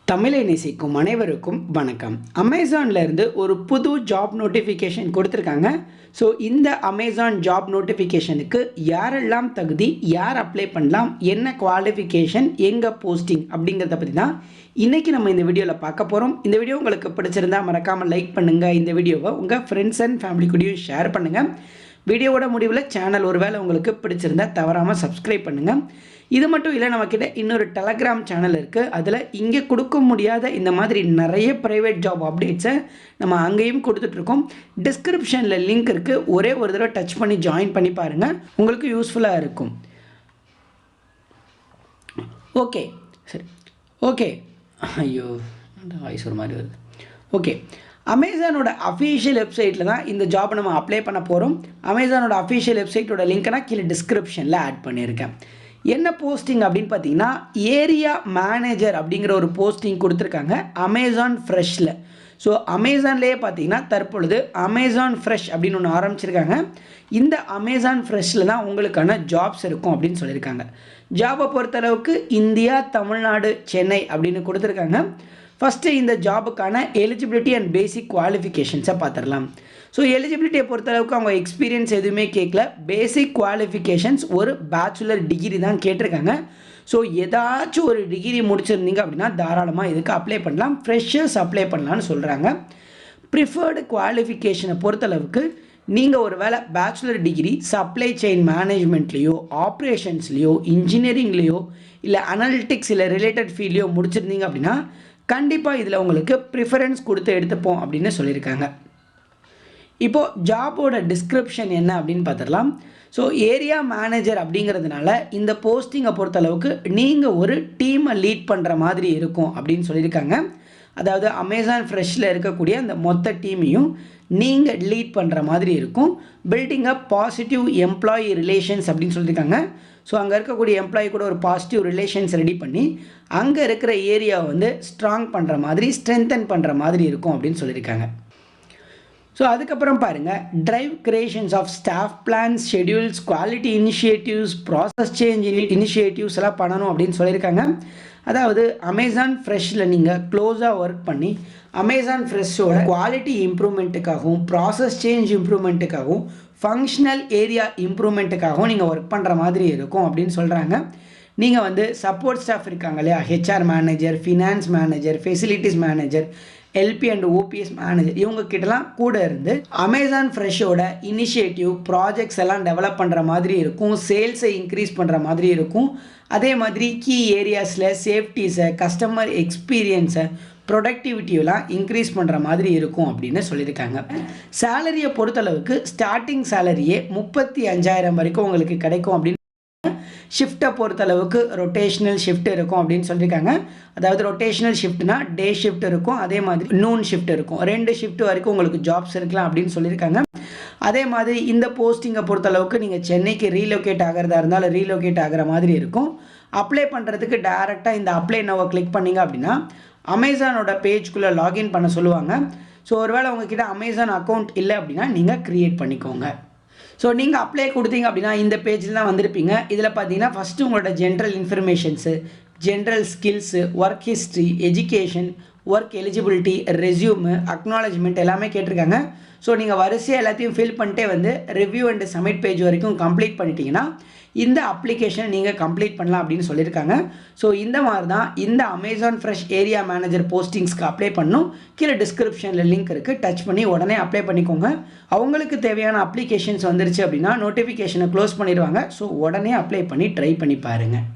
தமிழை நேசிக்கும் அனைவருக்கும் வணக்கம். அமேசான்ல இருந்து ஒரு புது ஜாப் நோட்டிஃபிகேஷன் கொடுத்துருக்காங்க. ஸோ இந்த அமேசான் ஜாப் நோட்டிஃபிகேஷனுக்கு யாரெல்லாம் தகுதி, யார் அப்ளை பண்ணலாம், என்ன குவாலிஃபிகேஷன், எங்கே போஸ்டிங் அப்படிங்கிறத பற்றி தான் இன்றைக்கி நம்ம இந்த வீடியோவில் பார்க்க போகிறோம். இந்த வீடியோ உங்களுக்கு பிடிச்சிருந்தா மறக்காமல் லைக் பண்ணுங்கள். இந்த வீடியோவை உங்கள் ஃப்ரெண்ட்ஸ் அண்ட் ஃபேமிலி கூடயும் ஷேர் பண்ணுங்கள். வீடியோவோட முடிவில் சேனல் ஒருவேளை உங்களுக்கு பிடிச்சிருந்தா தவறாமல் சப்ஸ்கிரைப் பண்ணுங்கள். இது மட்டும் இல்லை, நம்மக்கிட்ட இன்னொரு டெலகிராம் சேனல் இருக்குது. அதில் இங்கே கொடுக்க முடியாத இந்த மாதிரி நிறைய ப்ரைவேட் ஜாப் அப்டேட்ஸை நம்ம அங்கேயும் கொடுத்துட்ருக்கோம். டிஸ்கிரிப்ஷனில் லிங்க் இருக்குது. ஒரே ஒரு தடவை டச் பண்ணி ஜாயின் பண்ணி பாருங்கள், உங்களுக்கு யூஸ்ஃபுல்லாக இருக்கும். ஓகே, சரி, ஓகே. ஐயோ, வாய்ஸ் ஒரு மாதிரி வருது. ஓகே, அமேசானோட அஃபீஷியல் வெப்சைட்டில் தான் இந்த ஜாப் நம்ம அப்ளை பண்ண போகிறோம். அமேசானோட அஃபீஷியல் வெப்சைட்டோட லிங்க்கை நான் கீழே டிஸ்கிரிப்ஷனில் ஆட் பண்ணியிருக்கேன். என்ன போஸ்டிங் அப்படின்னு பார்த்தீங்கன்னா, ஏரியா மேனேஜர் அப்படிங்கிற ஒரு போஸ்டிங் கொடுத்துருக்காங்க அமேசான் ஃப்ரெஷ்ஷில். ஸோ அமேசான்லேயே பார்த்தீங்கன்னா தற்பொழுது அமேசான் ஃப்ரெஷ் அப்படின்னு ஒன்று ஆரம்பிச்சிருக்காங்க. இந்த அமேசான் ஃப்ரெஷ்ஷில் தான் உங்களுக்கான ஜாப்ஸ் இருக்கும் அப்படின்னு சொல்லியிருக்காங்க. ஜாபை பொறுத்தளவுக்கு இந்தியா, தமிழ்நாடு, சென்னை அப்படின்னு கொடுத்துருக்காங்க. ஃபஸ்ட்டு இந்த ஜாபுக்கான எலிஜிபிலிட்டி அண்ட் பேசிக் குவாலிஃபிகேஷன்ஸை பார்த்துடலாம். ஸோ எலிஜிபிலிட்டியை பொறுத்தளவுக்கு அவங்க எக்ஸ்பீரியன்ஸ் எதுவுமே கேட்கல. பேசிக் குவாலிஃபிகேஷன்ஸ் ஒரு பேச்சுலர் டிகிரி தான் கேட்டிருக்காங்க. ஸோ ஏதாச்சும் ஒரு டிகிரி முடிச்சிருந்தீங்க அப்படின்னா தாராளமாக இதுக்கு அப்ளை பண்ணலாம். ஃப்ரெஷர்ஸ் அப்ளை பண்ணலான்னு சொல்கிறாங்க. ப்ரிஃபர்டு குவாலிஃபிகேஷனை பொறுத்தளவுக்கு நீங்கள் ஒரு வேளை பேச்சுலர் டிகிரி சப்ளை செயின் மேனேஜ்மெண்ட்லேயோ, ஆப்ரேஷன்ஸ்லேயோ, இன்ஜினியரிங்லேயோ, இல்லை அனலிட்டிக்ஸ் இல்லை ரிலேட்டட் ஃபீல்ட்லேயோ முடிச்சிருந்தீங்க அப்படின்னா கண்டிப்பாக இதில் உங்களுக்கு ப்ரிஃபரன்ஸ் கொடுத்து எடுத்துப்போம் அப்படின்னு சொல்லியிருக்காங்க. இப்போது ஜாபோட டிஸ்கிரிப்ஷன் என்ன அப்படின்னு பார்த்துடலாம். ஸோ ஏரியா மேனேஜர் அப்படிங்கிறதுனால இந்த போஸ்டிங்கை பொறுத்தளவுக்கு நீங்கள் ஒரு டீமை லீட் பண்ணுற மாதிரி இருக்கும் அப்படின்னு சொல்லியிருக்காங்க. அதாவது அமேசான் ஃப்ரெஷ்ஷில் இருக்கக்கூடிய அந்த மொத்த டீமையும் நீங்கள் லீட் பண்ணுற மாதிரி இருக்கும். Building up positive employee relations அப்படின்னு சொல்லியிருக்காங்க. ஸோ அங்கே இருக்கக்கூடிய எம்ப்ளாயி கூட ஒரு பாசிட்டிவ் ரிலேஷன்ஸ் ரெடி பண்ணி அங்கே இருக்கிற ஏரியாவை வந்து ஸ்ட்ராங் பண்ணுற மாதிரி, ஸ்ட்ரென்தன் பண்ணுற மாதிரி இருக்கும் அப்படின்னு சொல்லியிருக்காங்க. ஸோ அதுக்கப்புறம் பாருங்கள், drive creations of staff plans, schedules, quality initiatives, process change initiatives எல்லாம் பண்ணணும் அப்படின்னு சொல்லியிருக்காங்க. அதாவது அமேசான் ஃப்ரெஷ்ஷில் நீங்கள் க்ளோஸாக ஒர்க் பண்ணி அமேசான் ஃப்ரெஷ்ஷோட குவாலிட்டி இம்ப்ரூவ்மெண்ட்டுக்காகவும், ப்ராசஸ் சேஞ்ச் இம்ப்ரூவ்மெண்ட்டுக்காகவும், ஃபங்க்ஷனல் ஏரியா இம்ப்ரூவ்மெண்ட்டுக்காகவும் நீங்கள் ஒர்க் பண்ணுற மாதிரி இருக்கும் அப்படின்னு சொல்கிறாங்க. நீங்கள் வந்து சப்போர்ட் ஸ்டாஃப் இருக்காங்க இல்லையா, HR manager, finance manager, facilities manager, LP and OPS manager, இவங்கக்கிட்டலாம் கூட இருந்து அமேசான் ஃப்ரெஷ்ஷோட இனிஷியேட்டிவ் ப்ராஜெக்ட்ஸ் எல்லாம் டெவலப் பண்ணுற மாதிரி இருக்கும். சேல்ஸை இன்க்ரீஸ் பண்ணுற மாதிரி இருக்கும். அதே மாதிரி கீ ஏரியாஸில் சேஃப்டிஸை, கஸ்டமர் எக்ஸ்பீரியன்ஸை, ப்ரொடக்டிவிட்டியெல்லாம் இன்க்ரீஸ் பண்ணுற மாதிரி இருக்கும் அப்படின்னு சொல்லியிருக்காங்க. சேலரியை பொறுத்தளவுக்கு ஸ்டார்டிங் சேலரியே 35,000 வரைக்கும் உங்களுக்கு கிடைக்கும் அப்படின்னு. ஷிஃப்ட்டை பொறுத்தளவுக்கு ரொட்டேஷ்னல் ஷிஃப்ட் இருக்கும் அப்படின்னு சொல்லியிருக்காங்க. அதாவது ரொட்டேஷ்னல் ஷிஃப்ட்னா டே ஷிஃப்ட் இருக்கும், அதே மாதிரி நூன் ஷிஃப்ட் இருக்கும். 2 ஷிஃப்ட் வரைக்கும் உங்களுக்கு ஜாப்ஸ் இருக்கலாம் அப்படின்னு சொல்லியிருக்காங்க. அதே மாதிரி இந்த போஸ்டிங்கை பொறுத்தளவுக்கு நீங்கள் சென்னைக்கு ரீலோகேட் ஆகிறதா இருந்தாலும் ரீலோகேட் ஆகிற மாதிரி இருக்கும். அப்ளை பண்ணுறதுக்கு டேரெக்டாக இந்த அப்ளை நோவை கிளிக் பண்ணிங்க அப்படின்னா அமேசானோட பேஜ்குள்ளே லாகின் பண்ண சொல்லுவாங்க. ஸோ ஒருவேளை உங்ககிட்ட அமேசான் அக்கௌண்ட் இல்லை அப்படின்னா நீங்கள் க்ரியேட் பண்ணிக்கோங்க. ஸோ நீங்கள் அப்ளை கொடுத்தீங்க அப்படின்னா இந்த பேஜில் தான் வந்திருப்பீங்க. இதில் பார்த்தீங்கன்னா ஃபஸ்ட்டு உங்களோட general informations, general skills, work history, education, work eligibility, resume, acknowledgement எல்லாமே கேட்டிருக்காங்க. ஸோ நீங்கள் வரிசையாக எல்லாத்தையும் ஃபில் பண்ணிட்டே வந்து ரிவ்யூ அண்ட் சப்மிட் பேஜ் வரைக்கும் கம்ப்ளீட் பண்ணிட்டீங்கன்னா இந்த அப்ளிகேஷனை நீங்கள் கம்ப்ளீட் பண்ணலாம் அப்படின்னு சொல்லியிருக்காங்க. ஸோ இந்த மாதிரி தான் இந்த அமேசான் ஃப்ரெஷ் ஏரியா மேனேஜர் போஸ்டிங்ஸ்க்கு அப்ளை பண்ணணும். கீழே டிஸ்கிரிப்ஷனில் லிங்க் இருக்குது, டச் பண்ணி உடனே அப்ளை பண்ணிக்கோங்க. அவங்களுக்கு தேவையான அப்ளிகேஷன்ஸ் வந்துருச்சு அப்படின்னா நோட்டிஃபிகேஷனை க்ளோஸ் பண்ணிடுவாங்க. ஸோ உடனே அப்ளை பண்ணி ட்ரை பண்ணி பாருங்கள்.